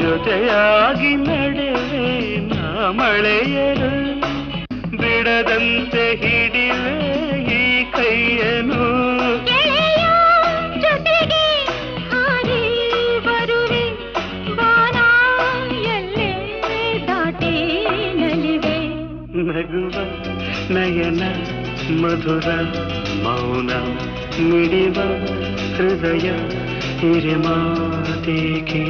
ಜೊತೆಯಾಗಿ ನಡೆವೆ ನಾ ಮಳೆಯರು ಬಿಡದಂತೆ ಹಿಡಿವೆ ಈ ಕೈಯನು ಜೊತೆಗೆ ಹಾರಿ ಬರುವೆ ಬಾನ ಎಲ್ಲೇ ದಾಟಿ ನಲಿವೆ ನಗುವ ನಯನ ಮಧುರ ಮೌನ ಮಿಡಿವ ಹೃದಯ ಹಿರಿಮಾತೇಕೆ